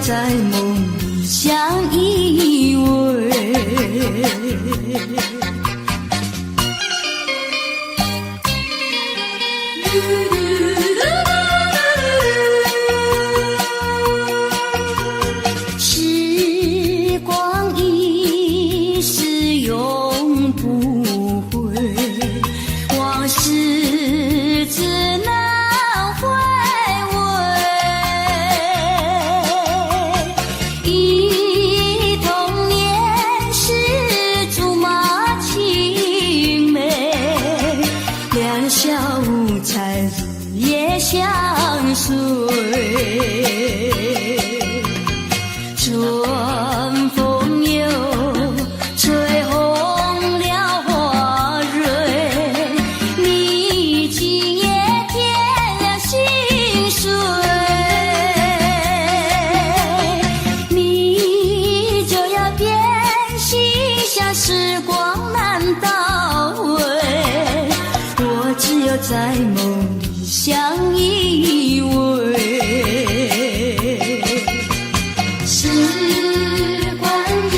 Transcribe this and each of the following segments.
在梦里相依偎。时光一逝永不回，往事只能回味。忆童年时竹马青梅，两小无猜日夜相随。春风又吹红了花蕊，你今夜添了心碎，你就要变心，像时光难倒回，我只有在梦里相依偎。时光一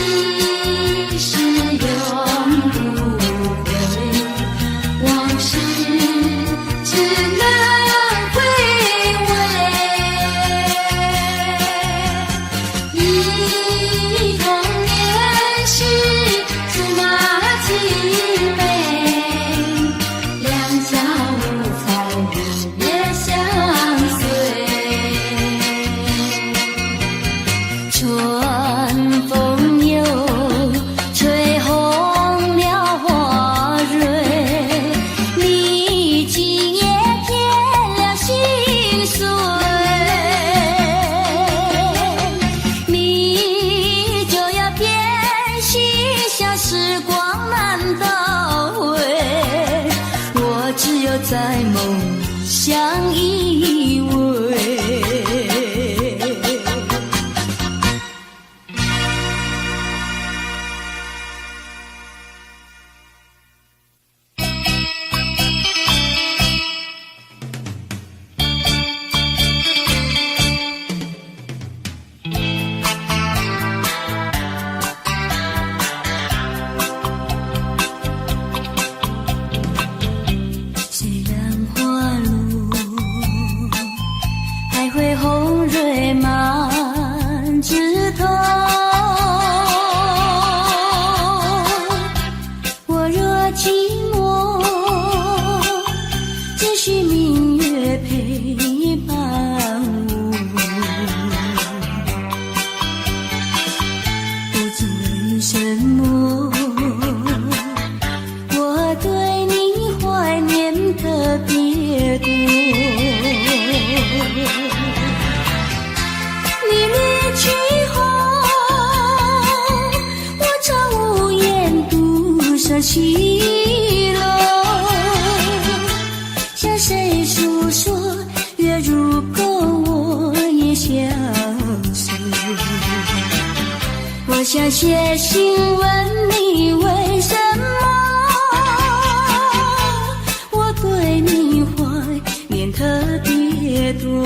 逝永不回，往事只能回味。忆童年时竹马青梅，两小无猜日夜相随。春风又吹红了花蕊，你今夜添了心碎，你就要变心，像时光难倒回，我只有在梦里相依偎。虽然花路还会红蕊满枝头，我若寂寞，只需明月陪伴我。不知为什么，我对你怀念特别多。你离去后，我常无言独上西楼，向谁诉说？月如钩，我也相随。我想写信问你为什么，我对你怀念特别多。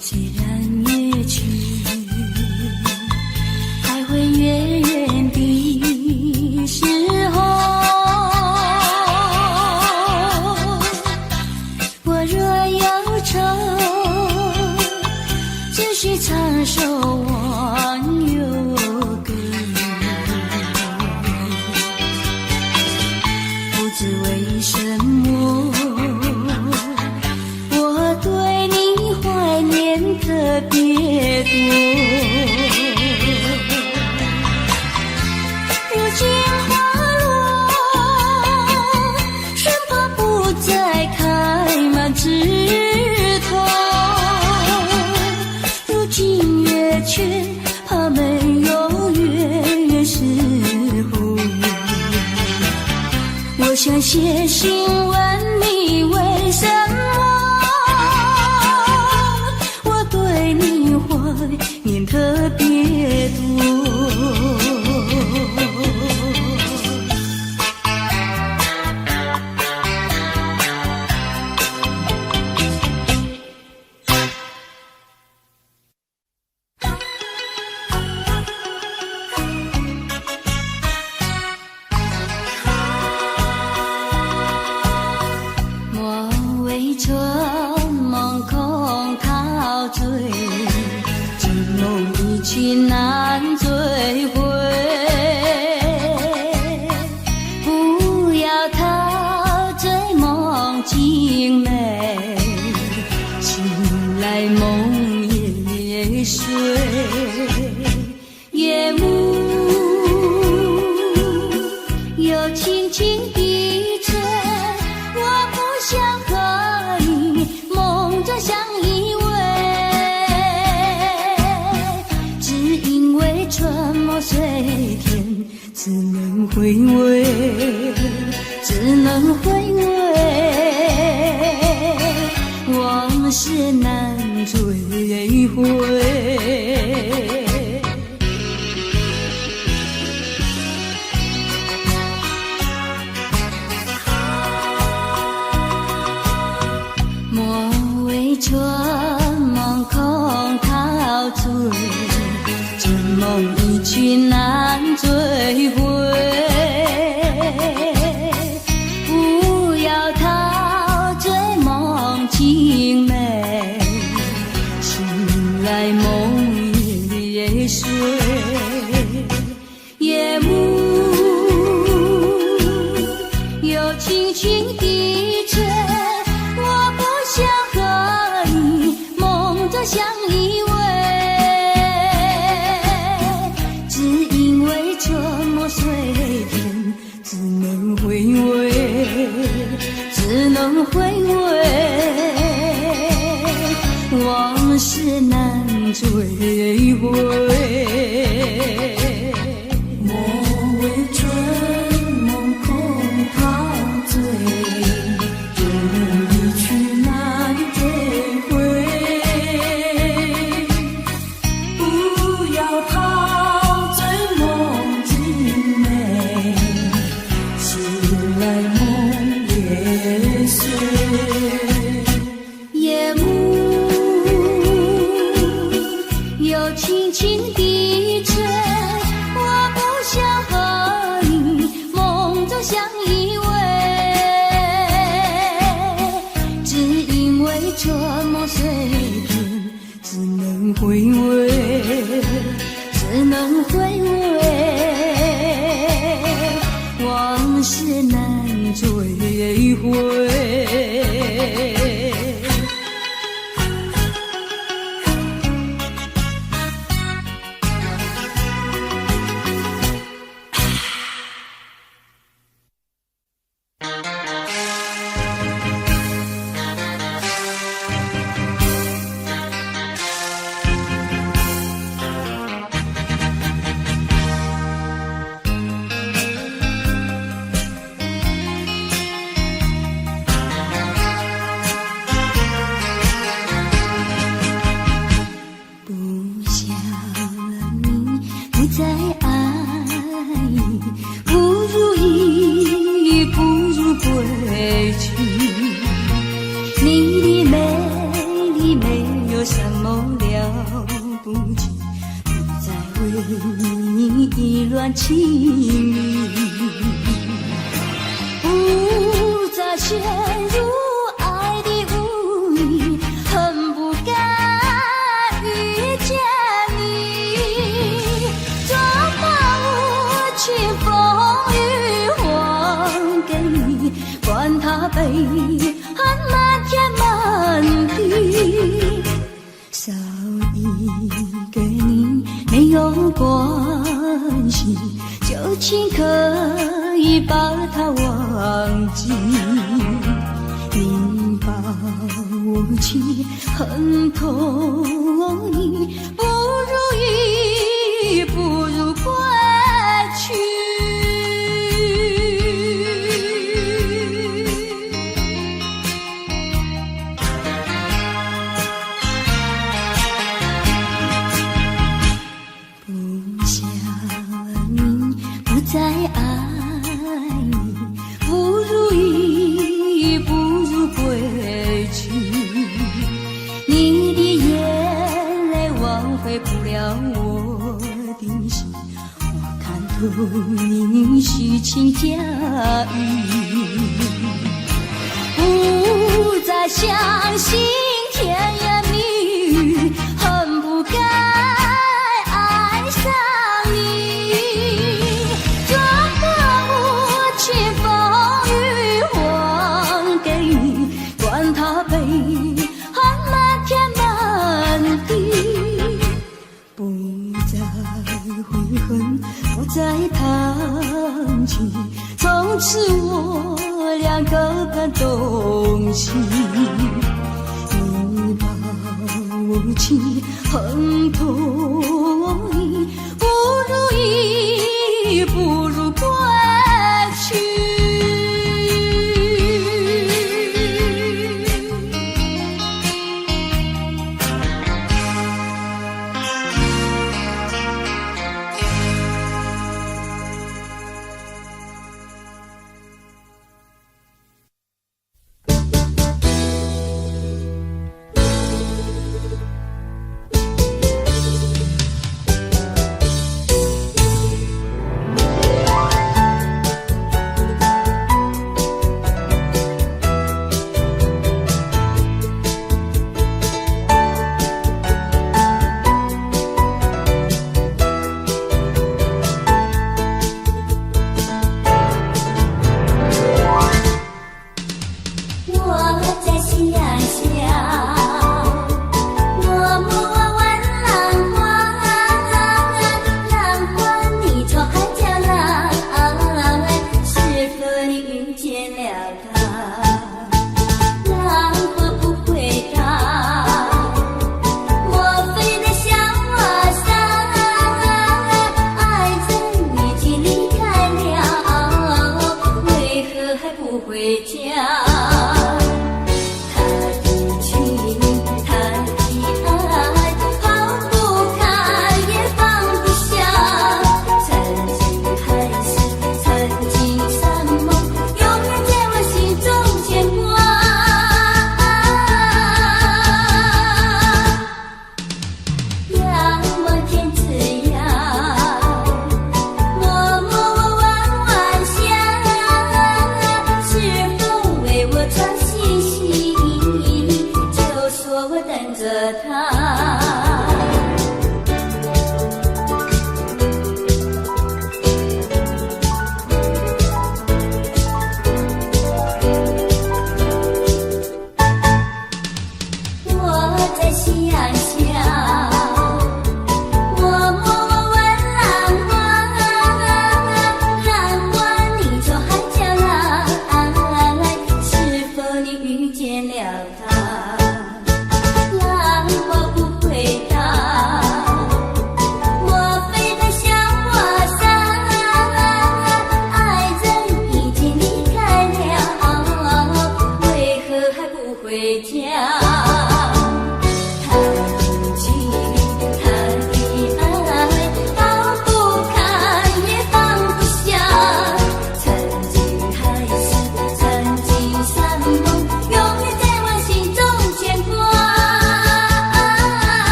虽然夜去还会远远的时候，我若忧愁，只需唱首忘忧歌。不知为什么，我对你怀念特别多。如今花落，生怕不再开满枝头。如今月缺，怕没有月圆时候。我想写信问你为什么，静美，醒来梦也碎，夜幕又轻轻低垂，我不想和你梦中相依偎，只因为春梦随天，只能回味，只能回味，往事难追回。莫为春梦空陶醉，这梦一去难追回。不要陶醉梦境美，醒来梦也碎，夜幕又轻轻低垂，我不想和你梦中相依偎，只因为春梦随天，只能回味，只能回味，往事难追回。莫为春梦空陶醉，这梦一去难追回。不要陶醉梦境美，醒来梦也碎，夜幕又轻轻低垂，我不想和你梦中相依偎，只因为春梦随天，只能回味，只能回味，往事难追回。再爱不如意，不如归去。你的美丽没有什么了不起，不再为你意乱情迷，不再陷入爱的污泥，恨不该遇见风雨还给你，管他悲恨漫天漫地，少一个你没有关系，就请可以把它忘记。你把我气恨透你，不如意，不如归去。不想你，不再爱你，不如意，不如归去。你的眼泪挽回不了我的心，我看透你虚情假意，不再相信甜言蜜语，恨不该爱上你，转个无情风雨还给你，起，你抱起很多意，不如意，不如归去。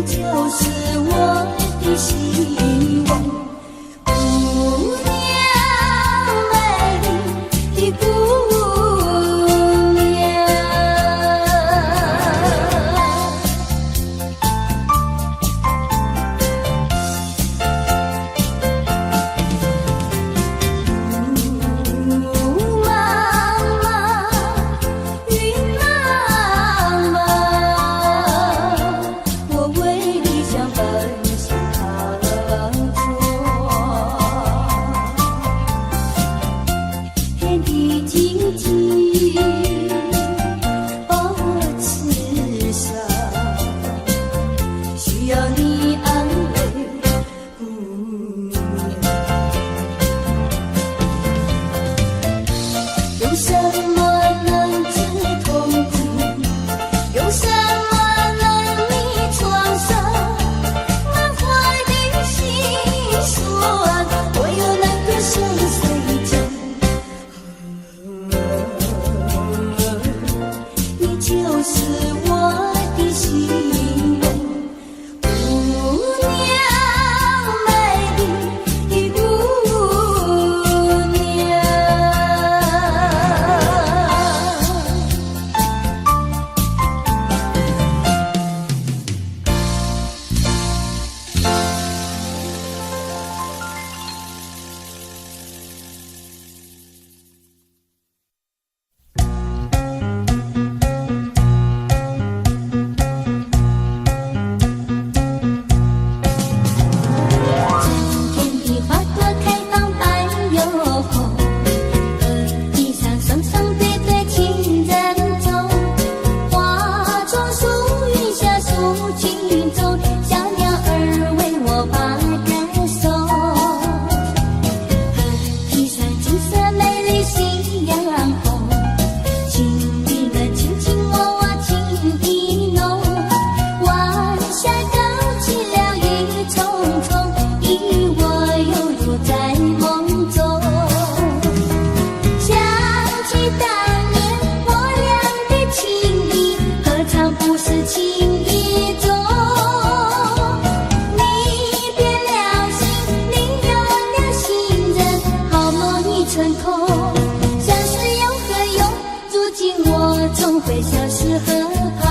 就是我的希望。成空，相思有何用？如今我总会消失河畔，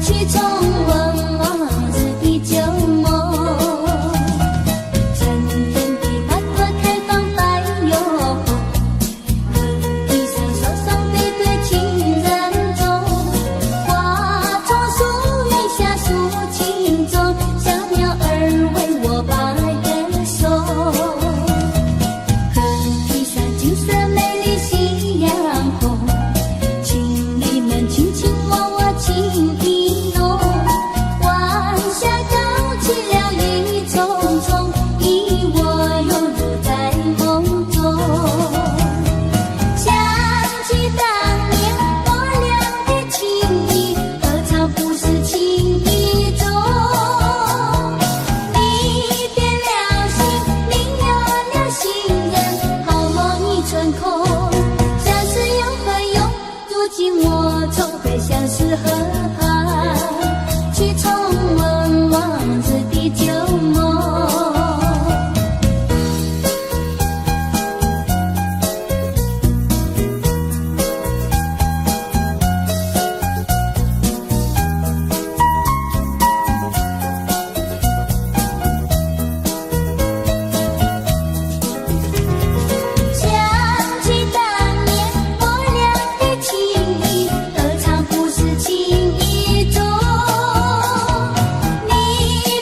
去重温往日的旧梦。春天的花朵开放白又红，河堤上双双对对情人钟，花丛树荫下诉情衷，小鸟儿为我把歌颂。河堤上景色美丽夕阳红，情侣们轻轻望我情意浓，晚霞高起了雨匆匆，以我融入在梦中。想起当年我俩的情谊，何尝不是情意中？你变了心，另有了新人，好梦已成空。相思有何用？如今我总会消失河畔，去重温往日的旧梦。想起当年我俩的情谊，何尝不是情意中？你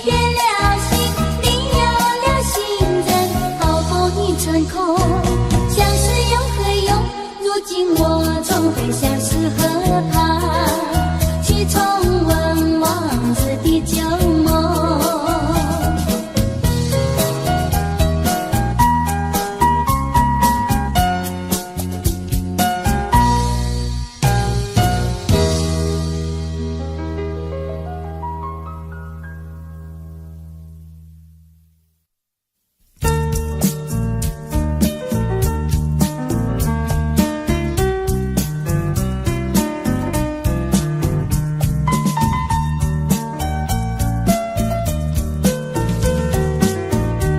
变了心，另有了新人，好梦已成空。相思有何用？如今我总会消失河畔，去重温往日的旧梦。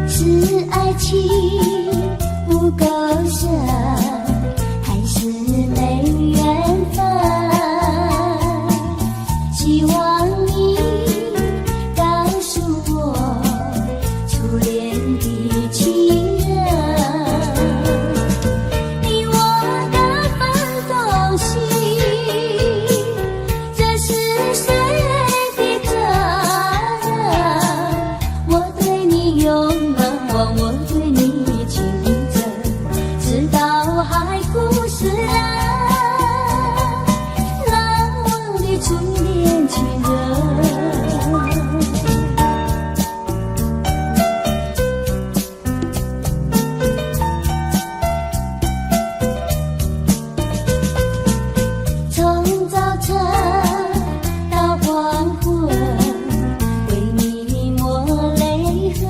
是爱情不够深，还是没缘分？希望你告诉我初恋的情人，你我的奋斗心，这是谁的责任？我对你永忘，我对你情真，直到海枯石烂，难忘的初恋情人。从早晨到黄昏，为你抹泪痕，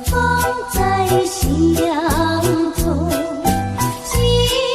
风在夕阳中，夕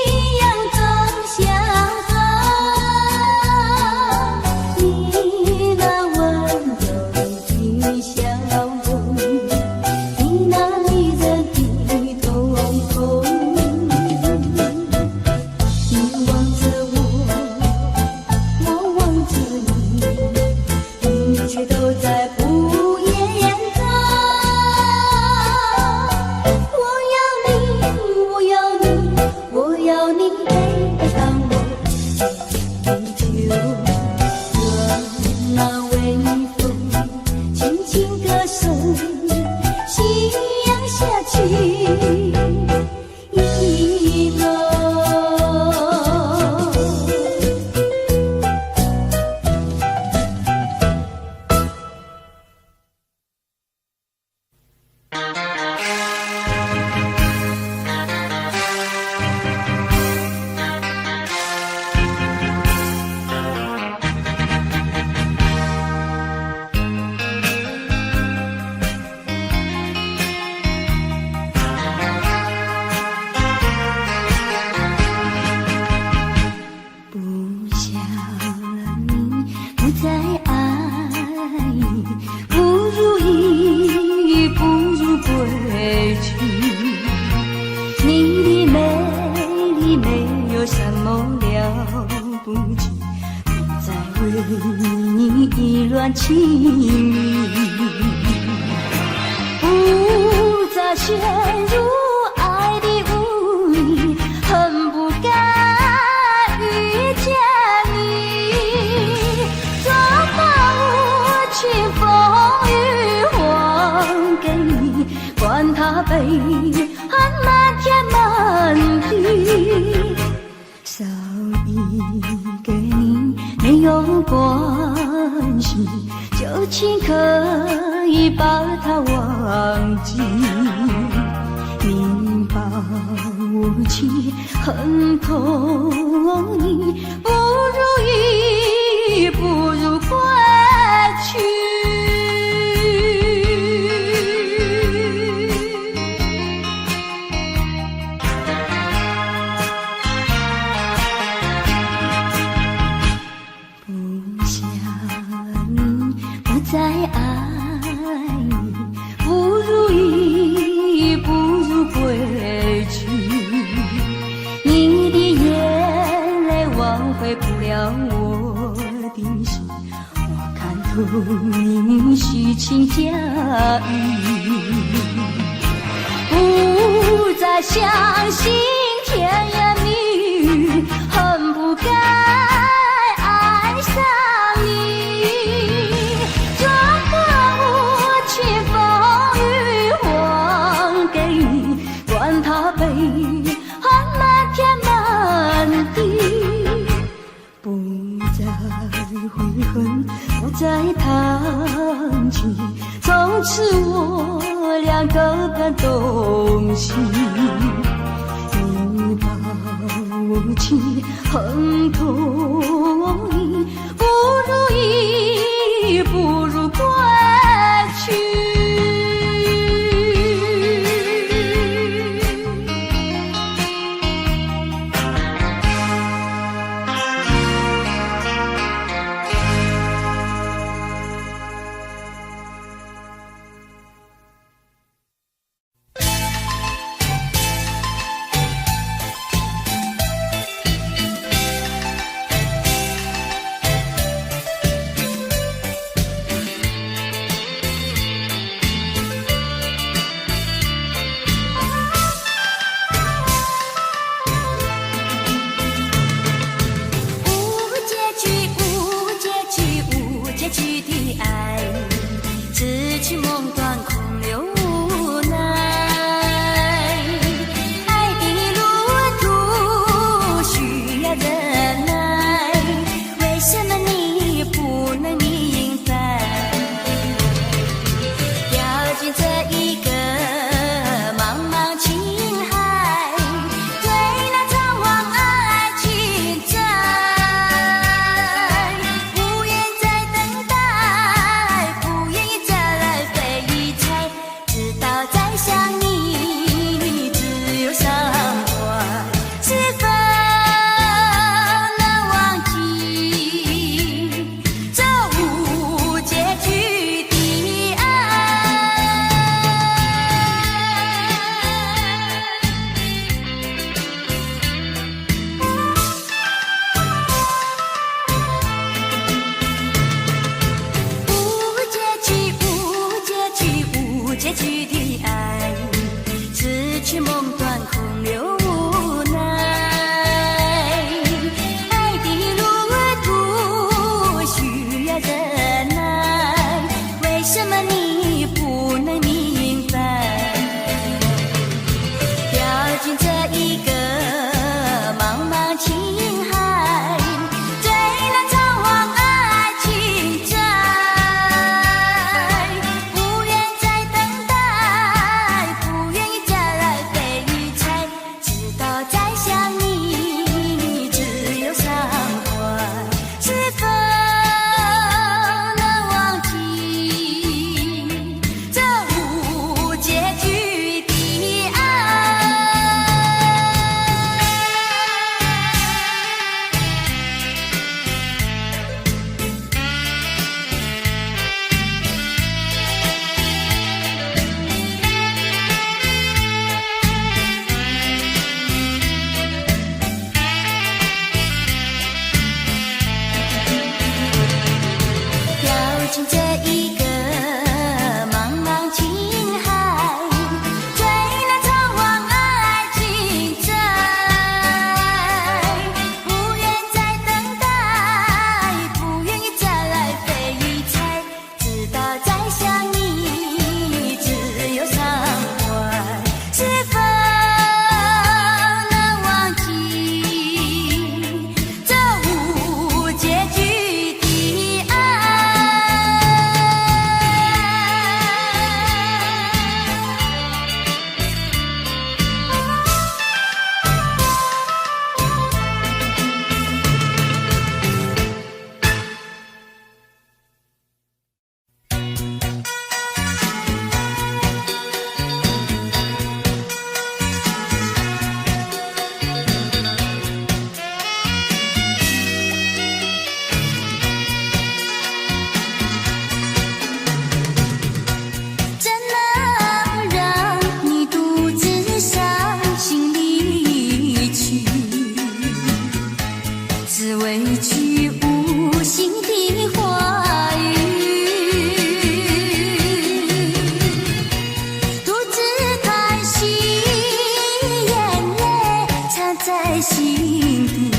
底，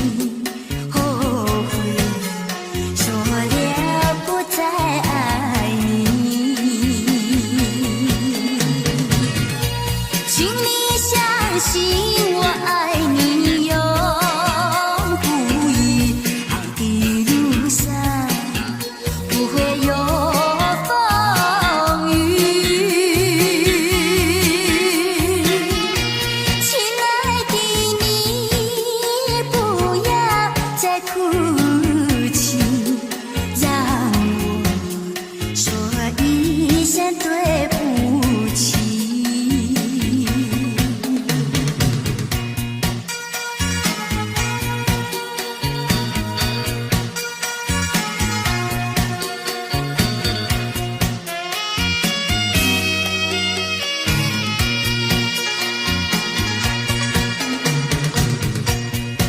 后悔说了不再爱你。请你相信我爱你永不移，爱的路上不会有风雨。亲爱的你，不要再哭泣，让我说一声对不起。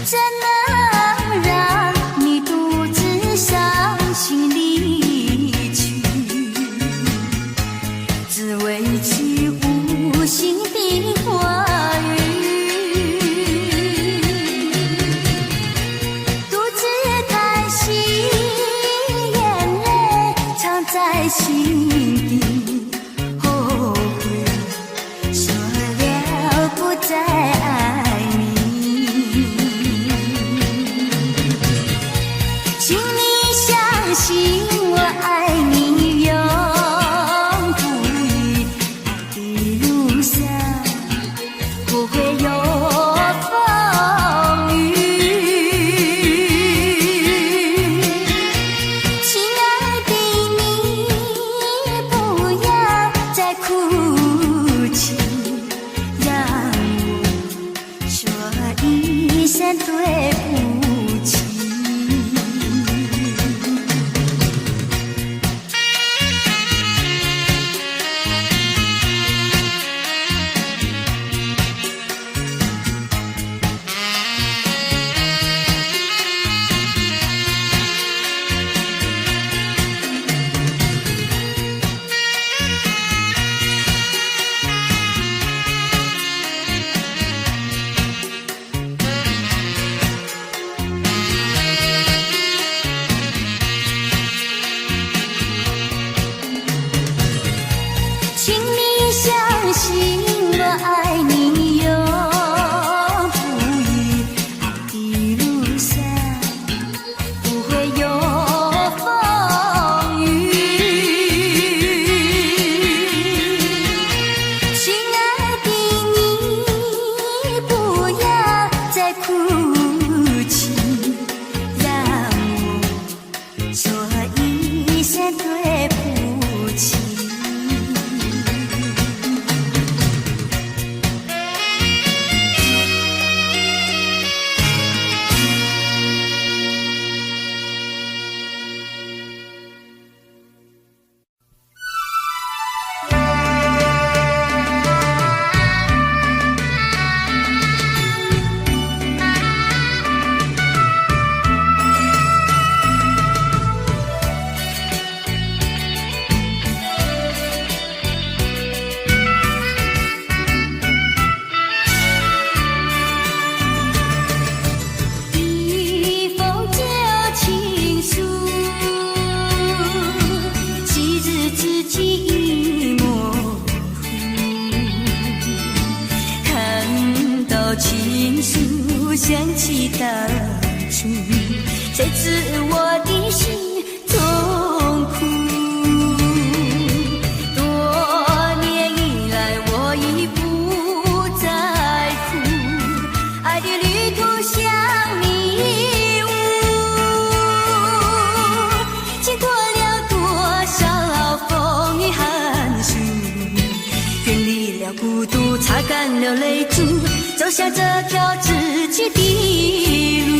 怎能让你独自伤心离去？只为句无心的话语，独自叹息，眼泪藏在心底，后悔说了不再爱你。请你相信我爱你永不移，爱的路上不会有风雨。亲爱的你，不要再哭泣，让我说一声对不起。请你相信我爱你永不移，爱的路上不会有风雨。亲爱的你，不要再哭泣，让我说一声对不起。一封旧情书，昔日知己已模糊，看到情书想起当初，才知我的心痛苦。多年以来我已不再哭，爱的旅途像迷雾，经过了多少风雨寒暑，远离了孤独，擦干了泪珠，走向这条自己的路。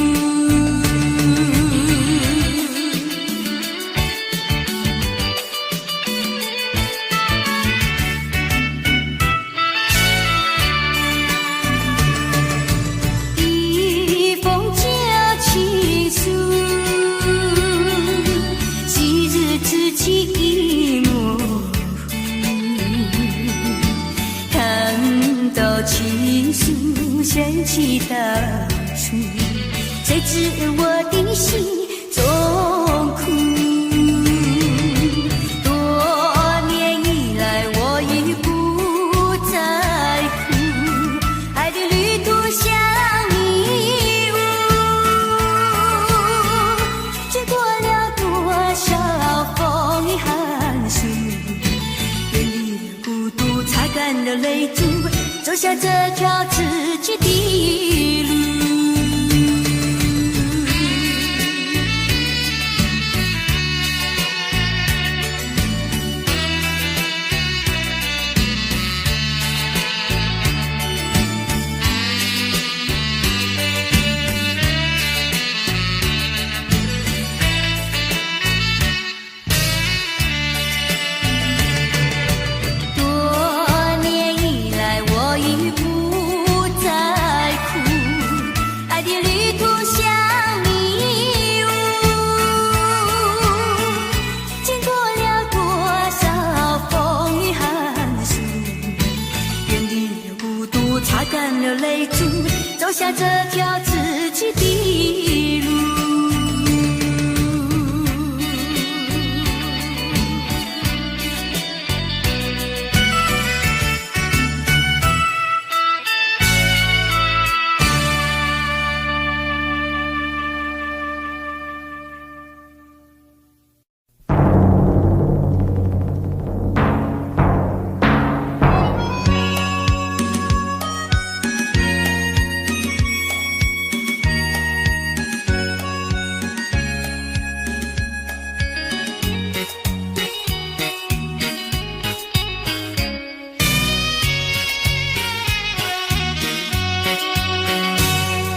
一封旧情书，昔日知己已模糊，看到情书想起当初。知我的心中苦。多年以来我已不再哭，爱的旅途像迷雾，经过了多少风雨寒暑，远离了孤独，擦干了泪珠，走下这条自己的路。走下这条自己的路。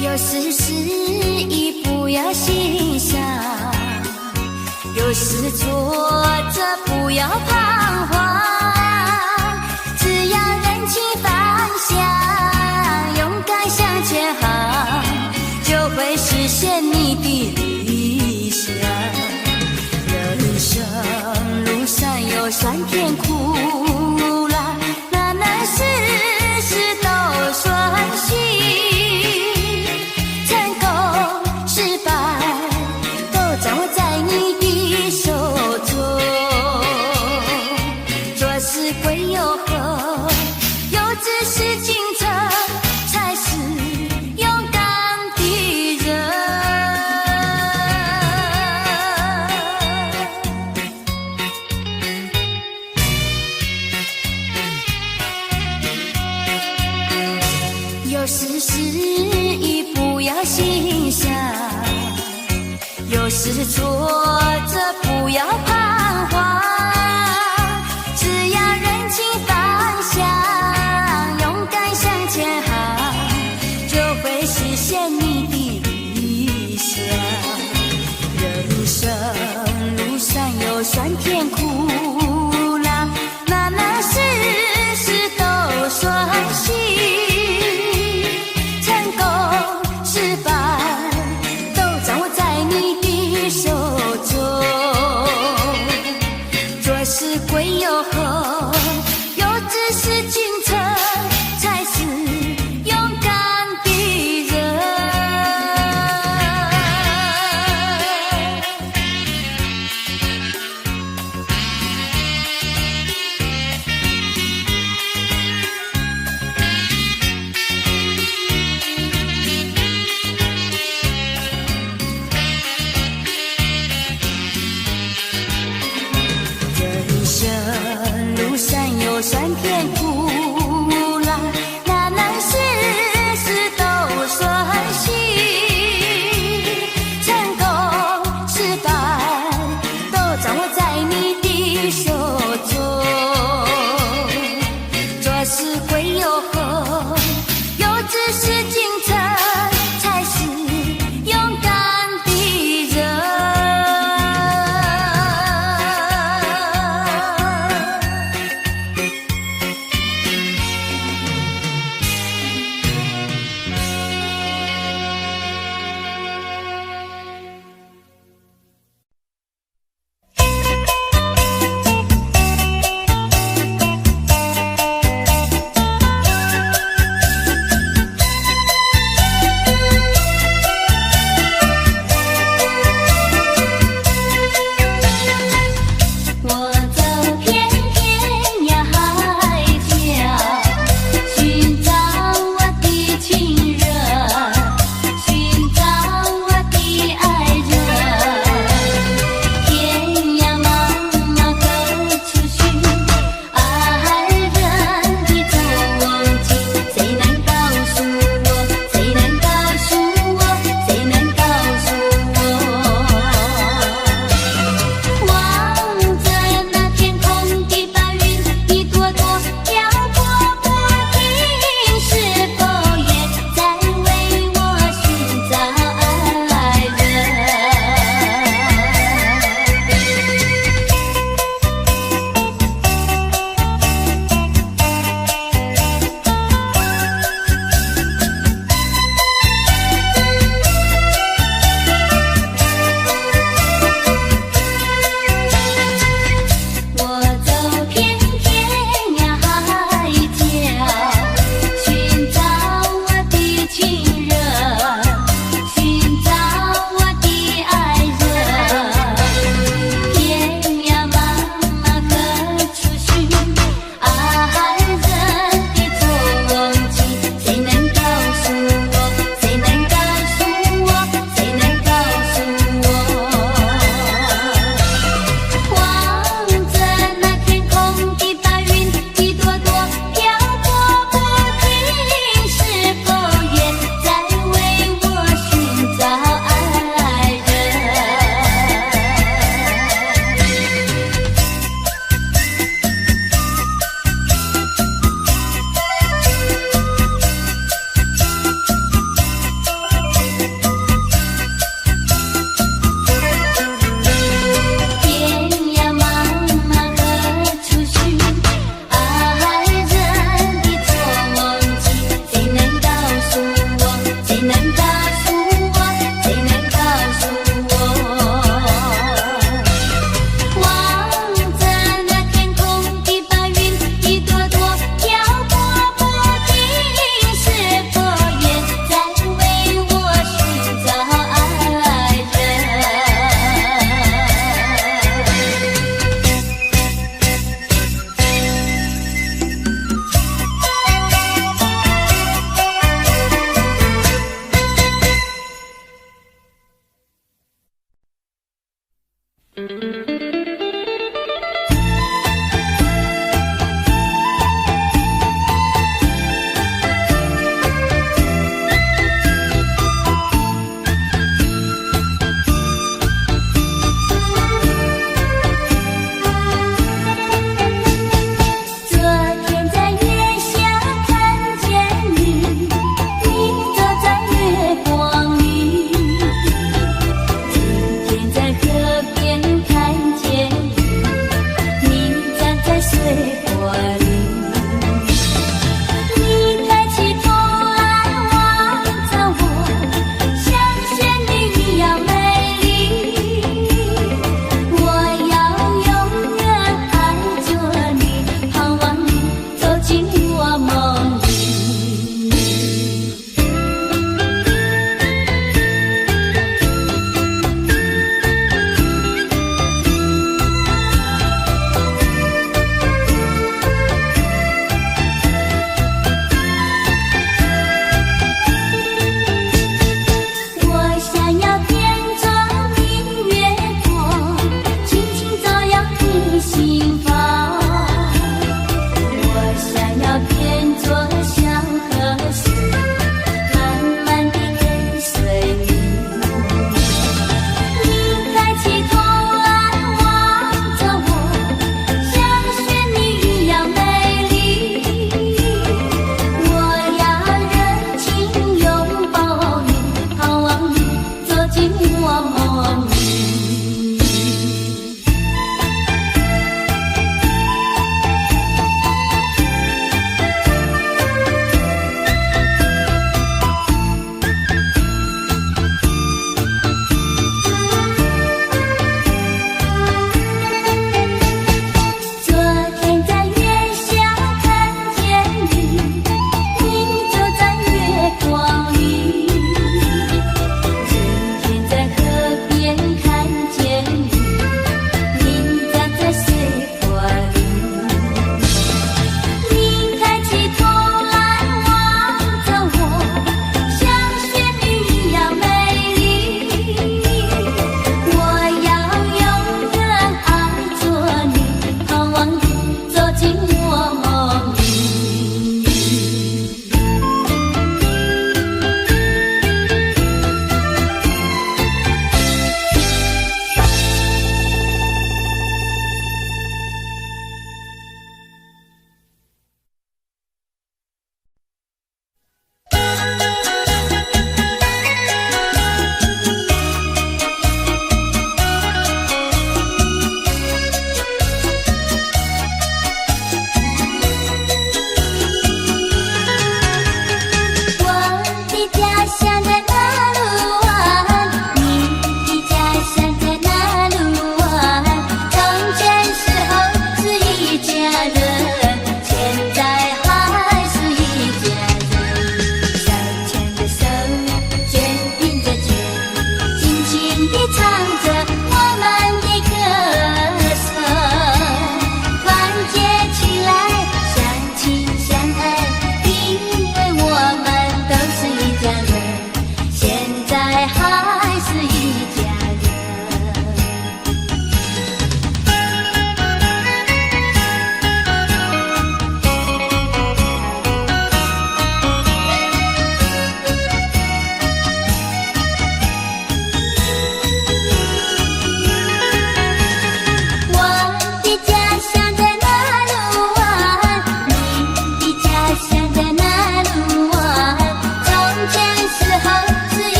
有时已不要心伤，有时挫折不要彷徨，只要认清方向，勇敢向前行，就会实现你的理想。人生路上有酸甜苦辣，哪能事事都顺心。有时失意不要心伤，有时挫折不要彷徨，只要认清方向，勇敢向前行，就会实现你的理想。人生路上有酸甜苦辣，哪能事事都顺心。归又何？有志是进程，才是勇敢的人。路上有酸甜苦辣，哪能事事都顺心。成功失败都掌握在你的手中，做事归又何？有志是进程，才是勇敢的人。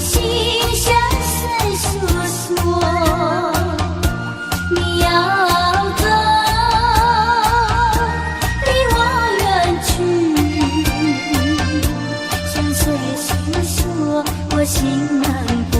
心相随诉说，你要走，离我远去，相随诉说，我心难过。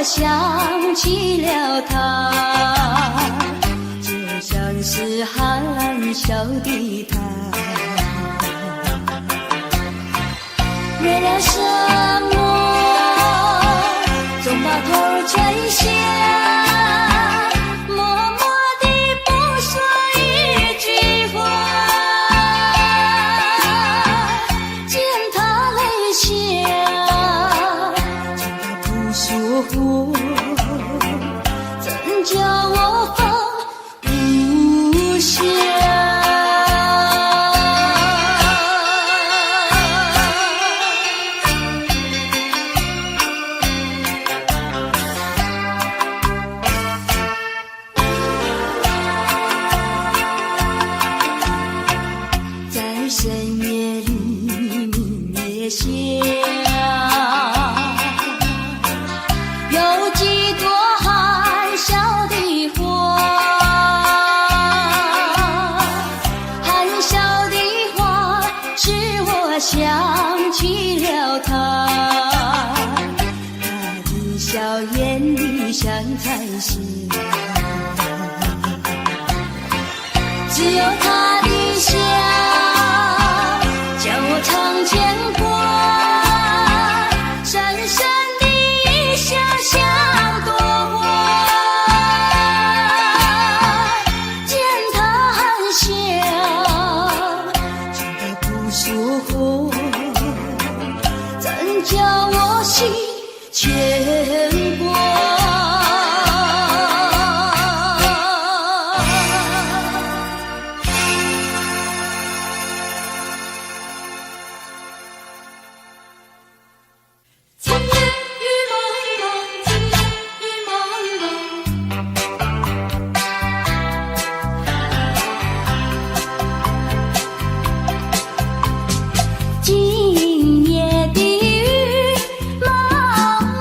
想起了他，就像是含笑的他。为了什么总把头垂下，默默地不说一句话，见他泪下，见他不说话，怎叫我放不下？在深夜里明月下，有几朵含笑的花，含笑的花使我想起了他，他的笑眼里像彩霞，只有他的笑叫我常牵挂，深深的一笑像朵花，见他含笑，见他不说话，怎叫我心牵挂？今夜的雨蒙蒙，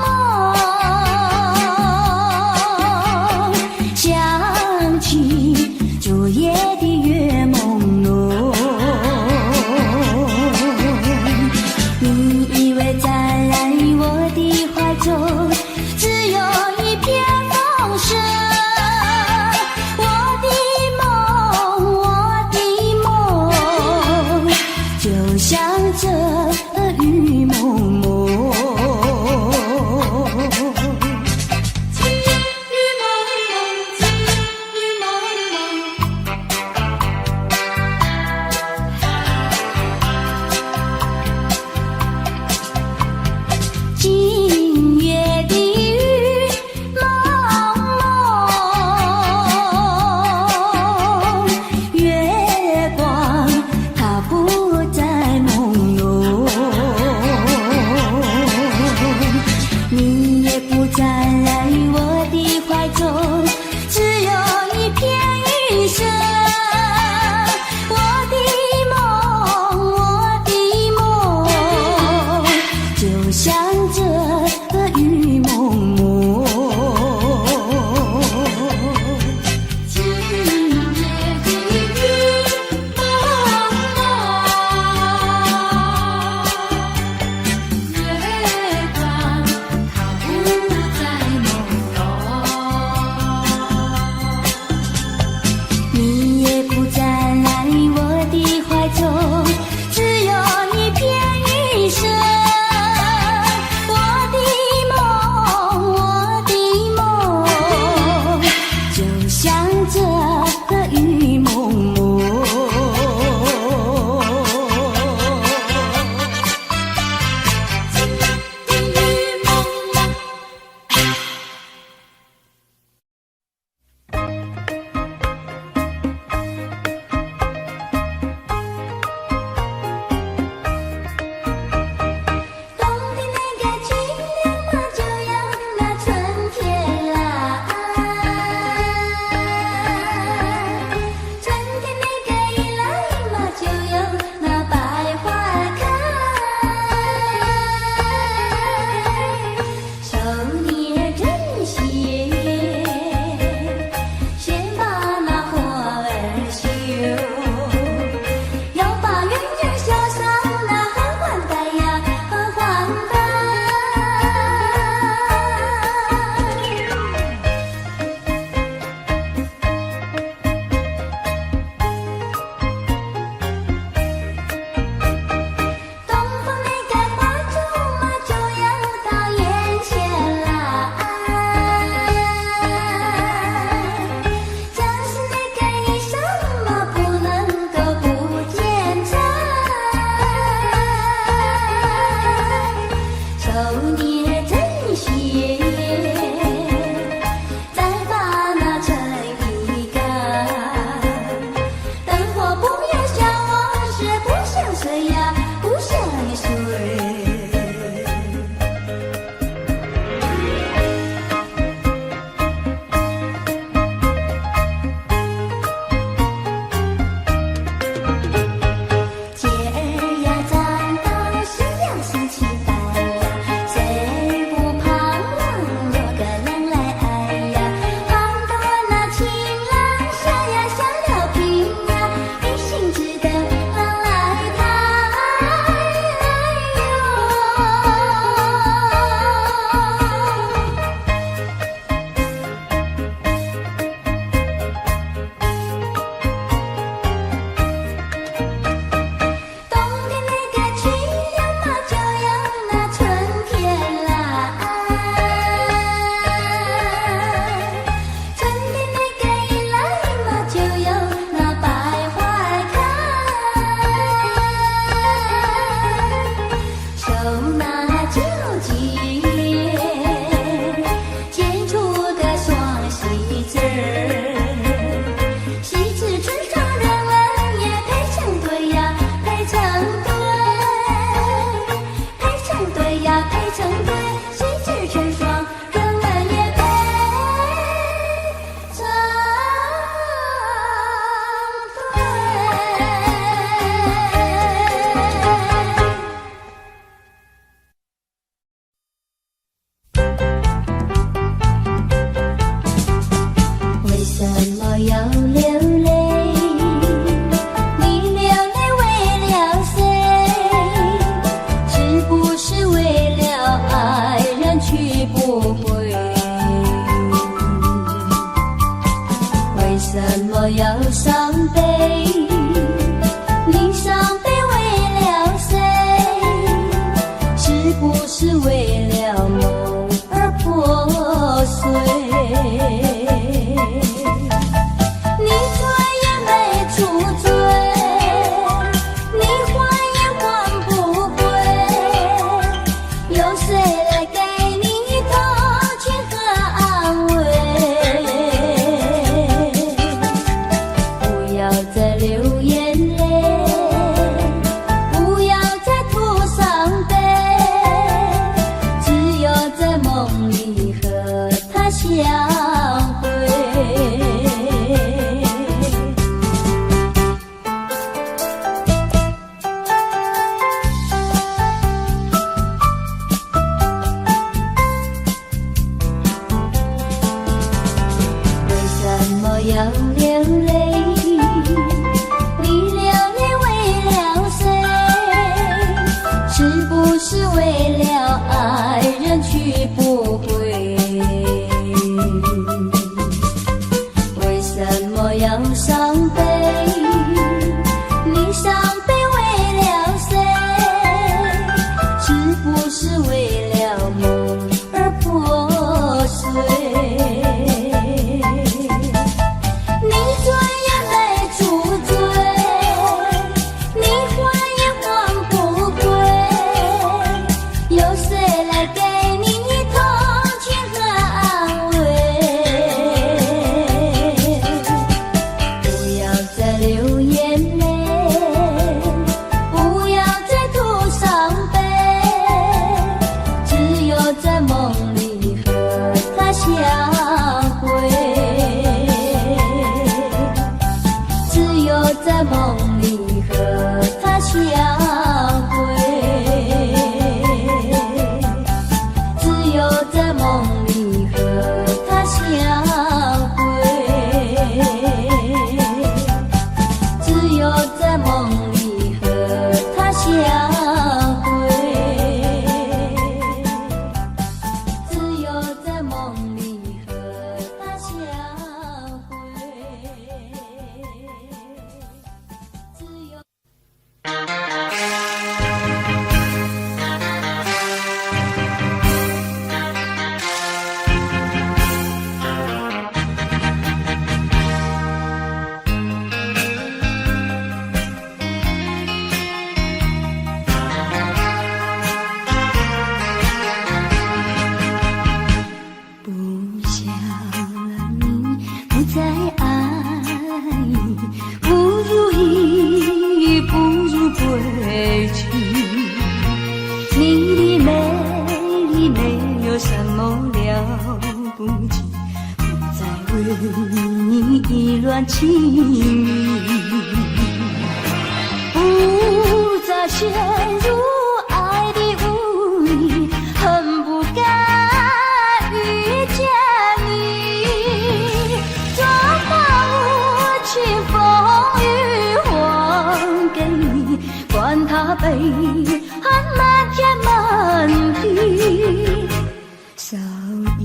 你也不在我的怀中，只有一片云色。我的梦，就像这个雨蒙蒙。今夜的雨蒙蒙，月光它不再朦胧，你也不再来我的怀中，只有一片云色。我的梦，就像这个雨蒙蒙。雨蒙蒙。冬天那个清凉嘛，就像那春天来。春天那个一来嘛，就有那百花开。手捏针线，先把那花儿绣，要把鸳鸯绣上那缓缓带呀，缓缓带。东方那个花烛嘛，就要到眼前来。将士那个衣裳嘛，不能够不剪裁。手捏针线，再把那尘衣干。灯火不要像往事，不像水呀，不像水。节儿呀站到夕阳升起来呀，谁不彷徨有个人来爱呀？盼到那情郎下呀下了平呀，一心只等郎来抬。冬天那个清凉嘛，就要那春天来。春天那个一来嘛，就有那百花开。手拿酒笺，剪出个双喜字儿。喜字春上人儿也配成对呀，配成对，配成对呀，配成对。喜字春霜人儿也配成对。为什么要流泪？你流泪为了谁？是不是为了爱人去不回？为什么要伤悲？你伤悲为了谁？是不是为了梦而破碎？你醉也没处醉，你还也还不归，有谁来给你讨梦里和他相会。为什么要流泪？你流泪为了谁？是不是为了爱人去不回？为什么要伤悲？你伤悲为了谁？是不是为了梦而破碎？你转眼没处追，你还也还不归，有谁来给你同情和安慰？不要再流眼泪，不要再吐伤悲，只有在梦里和他相会，只有在梦里和他相会，只有在梦里和他相会，只有在梦里和他相会，只有在梦里和他相会，只有。不想了你，不再爱，不如意，不如归去。你的美丽没有什么了不起，不再为你意乱情迷，不再陷入爱的污泥，恨不该遇见你，做把无情风雨还给你，管他悲恨满天满地，少一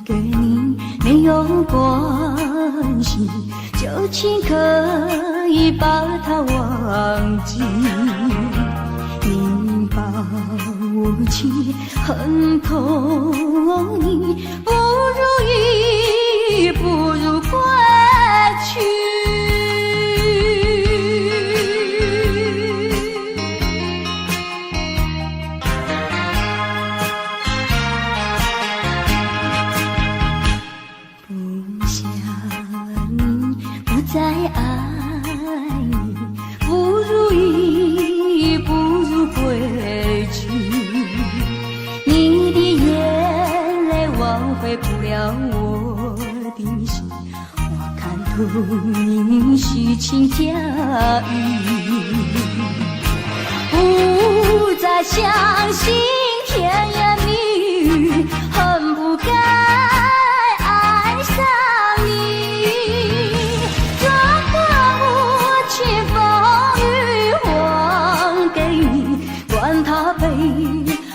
个你没有关系，就请可以把它忘记。你把无情恨透你，不如意，不如归去。不想你，不再爱你，不如意，不如归去。你的眼泪挽回不了我的心，我看透你虚情假意，不再相信甜言蜜语，恨不该爱上你，做把无情风雨还给你，管他悲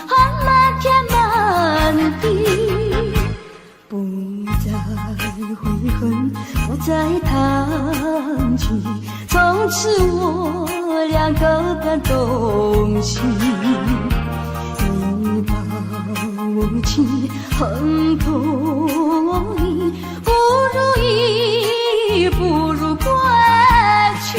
恨满天满地，不再悔恨，不再谈起，从此我俩各奔东西。你把无情恨透你，不如意，不如归去。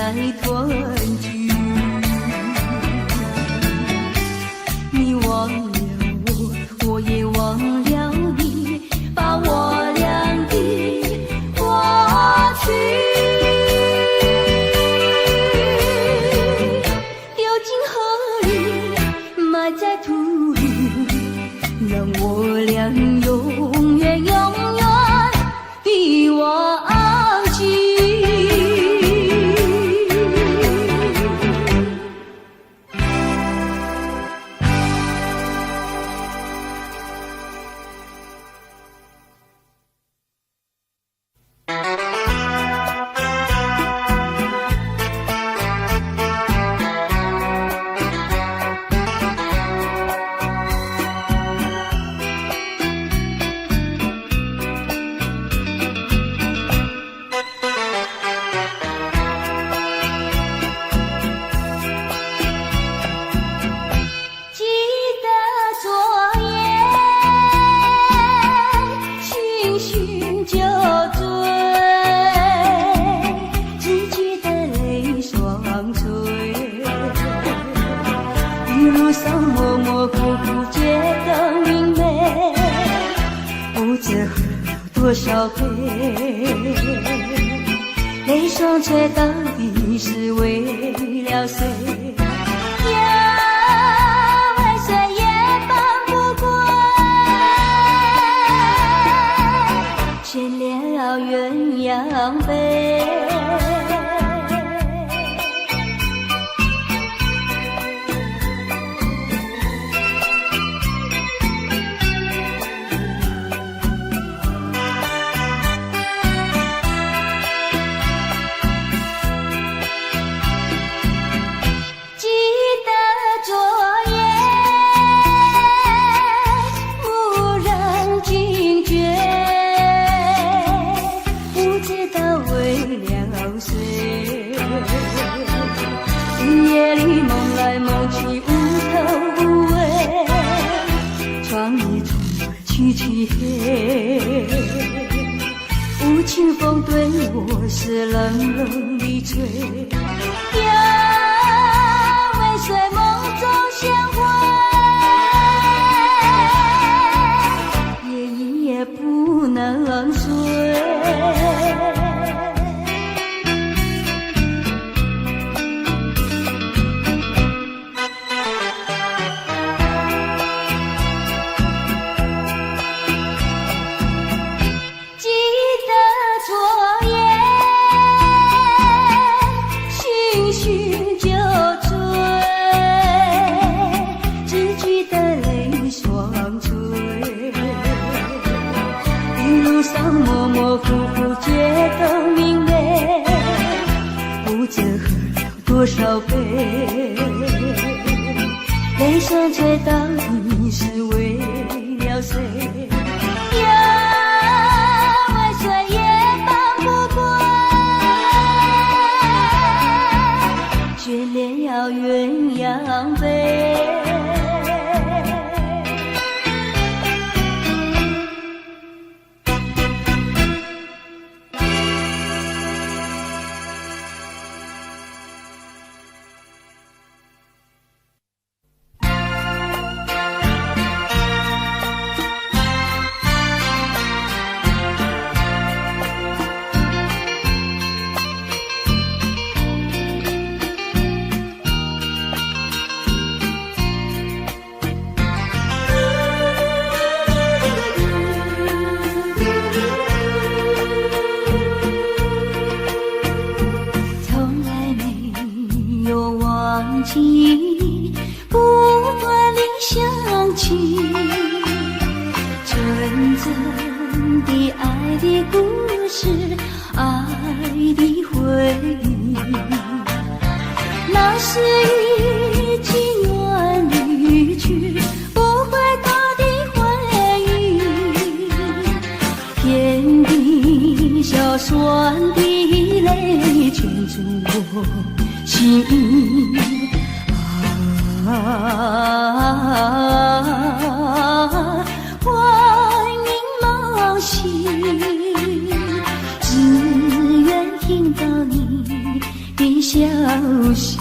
再团聚。你忘了我，我也忘了你，把我俩的过去丢进河里，埋在土里，让我俩永远永远的忘记。多少杯泪双垂，到底是为了谁？呀，为谁也放不过，牵了鸳鸯杯。夜里梦来梦去无头无尾，窗里窗外凄凄黑，无情风对我是冷冷的吹。呀，为谁梦中鲜花，夜夜不能睡。模模糊糊觉得明媚，不知喝了多少杯，泪双垂，到底是为了谁？呀，为谁也放不过，眷了鸳鸯杯。不断地想起纯真的爱的故事，爱的回忆，那是已经远离去不回头的回忆，天地小酸的泪圈住我心欢迎冒险，只愿听到你的消息。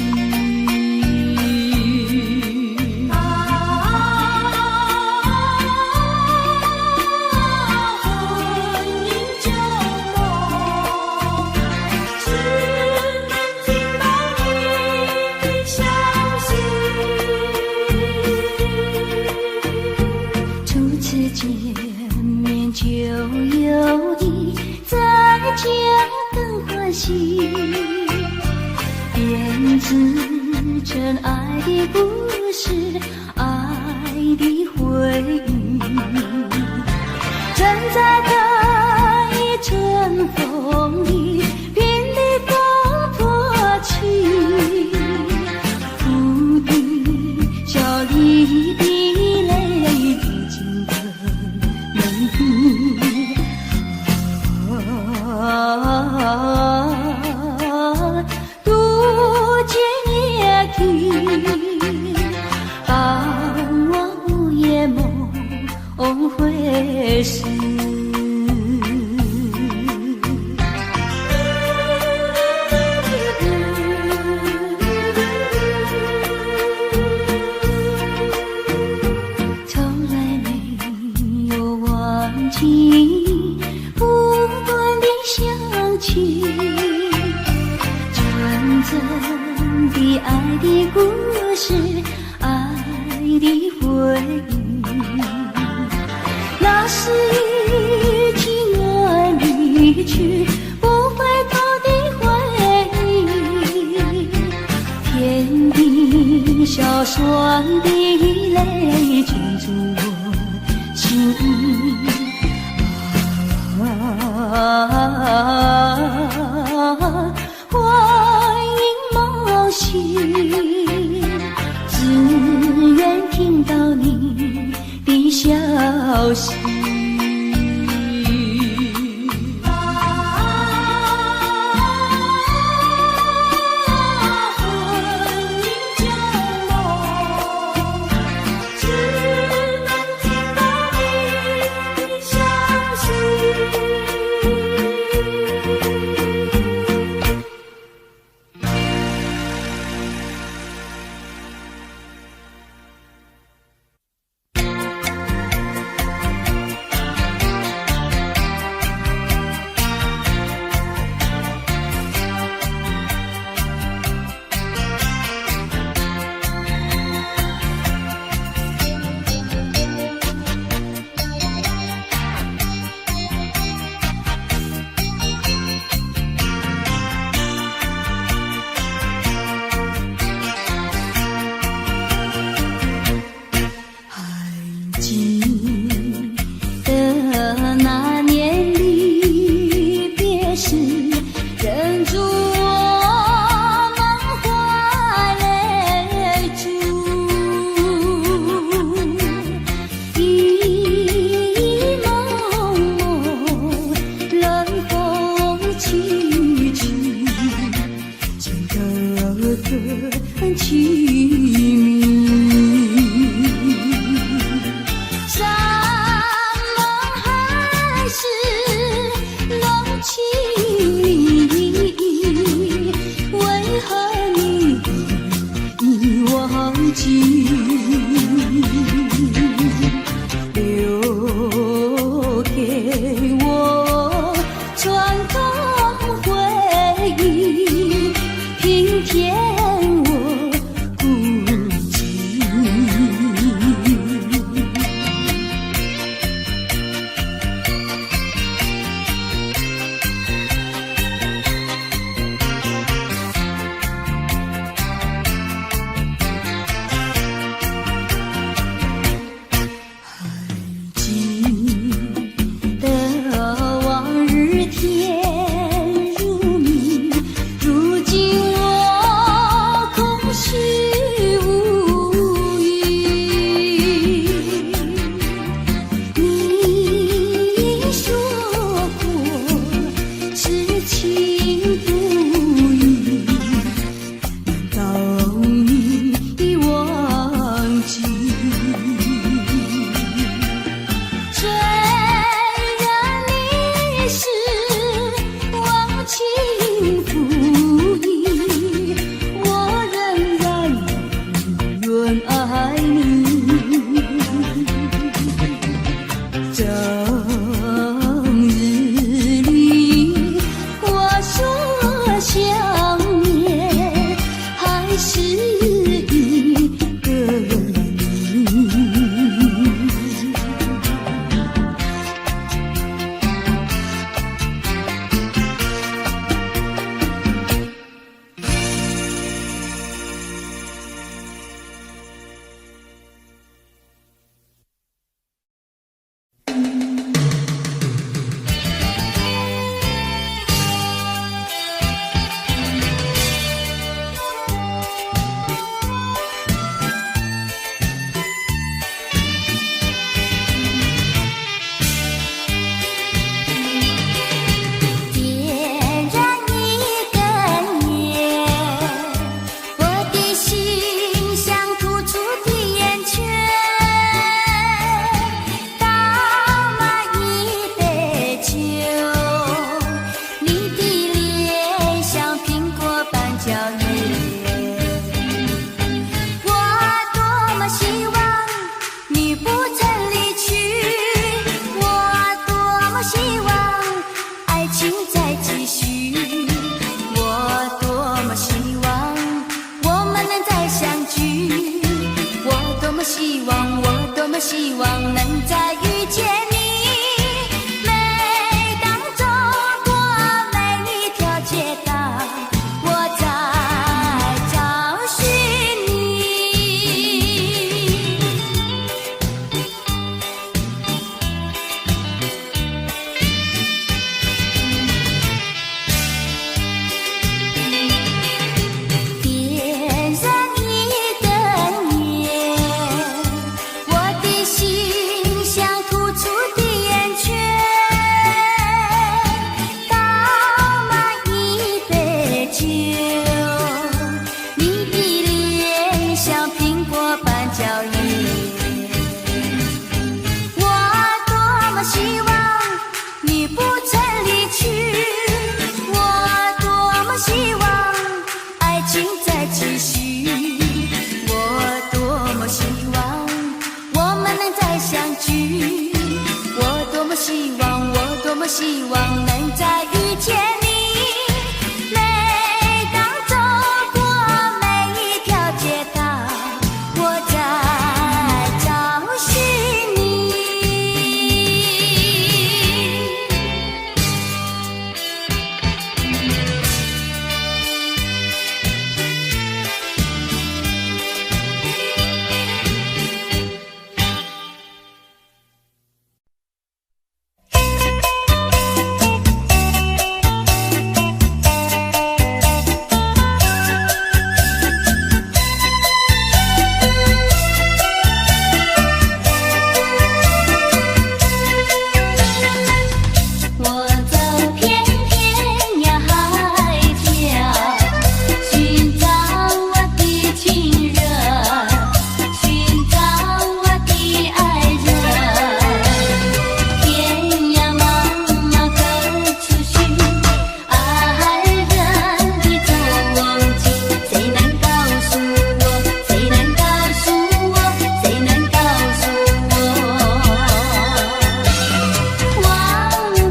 编织真爱的故事，爱的回忆，站在这一阵风里，濒临风破起，哭的笑的的泪滴进的泪滴。当我午夜梦回时，从来没有忘记不断的想起，纯真的爱的故事，爱的回忆，那是已经远离去不回头的回忆，天地小双的泪浸住我心欢迎梦醒，只愿听到你的消息。天我孤希望能再遇见你。每当走过每一条街道，我在找寻你。点燃一灯烟，我的心像突出的烟圈，倒满一杯酒，你的脸像苹果般娇艳。我多么希望你不曾离去，我多么希望爱情再继续，我多么希望我们能再相聚，我多么希望，我多么希望能再遇见你。每当走过每一条街道，我在找寻你。我走遍天涯海角，寻找我的情人，寻找我的爱人。天涯茫茫何处寻？爱人的踪迹，谁能告诉我？谁能告诉我？谁能告诉我？望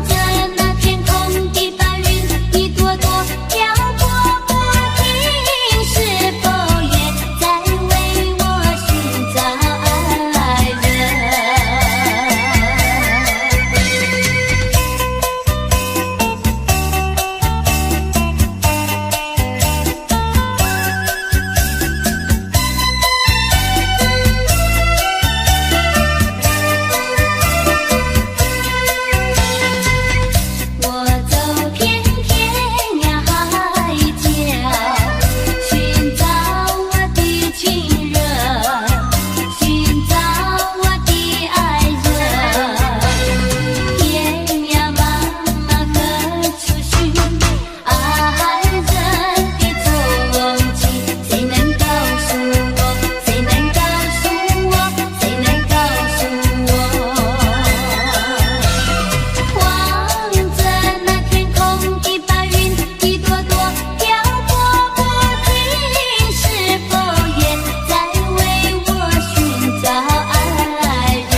着那天空的白云，一朵朵飘过不停，是否也在为我寻找爱人？我走遍天涯海角，寻找我的情人，寻找我的爱人。天涯茫茫何处寻？爱人的踪迹，谁能告诉我？谁能告诉我？谁能告诉我？望着那天空的白云，一朵朵飘过不停，是否也在为我寻找爱人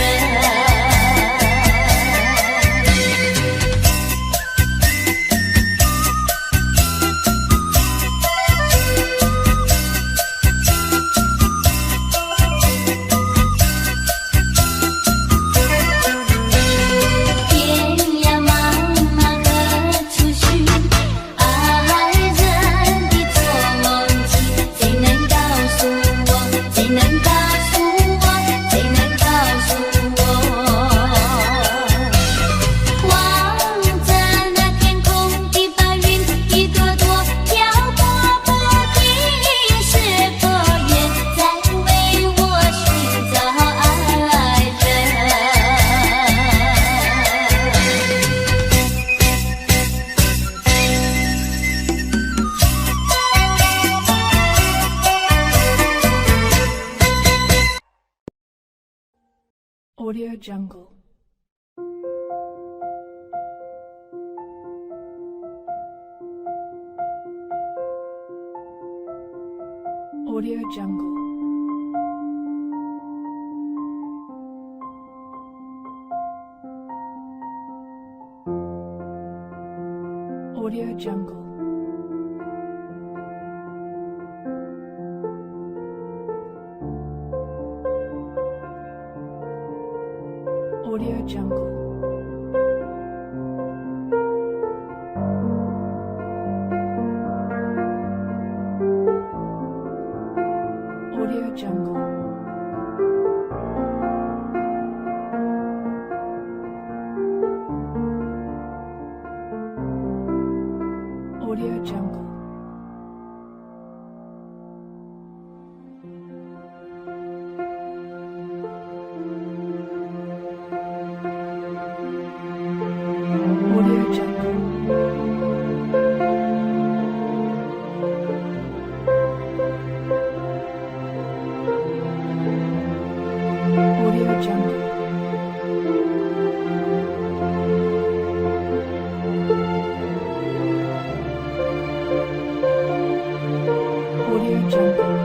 天涯茫茫何处寻？爱人的踪迹，谁能告诉我？谁能告诉我？谁能告诉我？望着那天空的白云，一朵朵飘过不停，是否也在为我寻找爱人？Audio Jungle. Audio Jungle. Audio Jungle. Audio Jungle. Audio Jungle. Audio Jungle. Audio Jungle. Audio Jungle. Audio Jungle.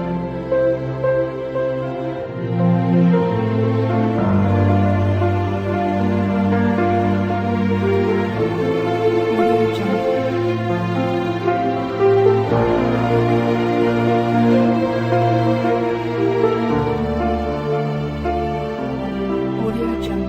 Audio Jungle. Audio Jungle.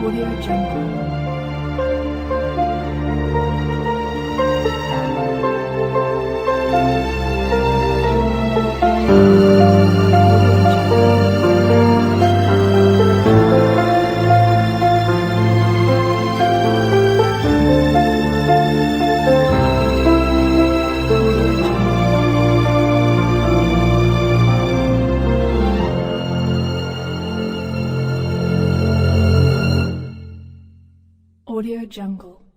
Audio Jungle. Audio Jungle.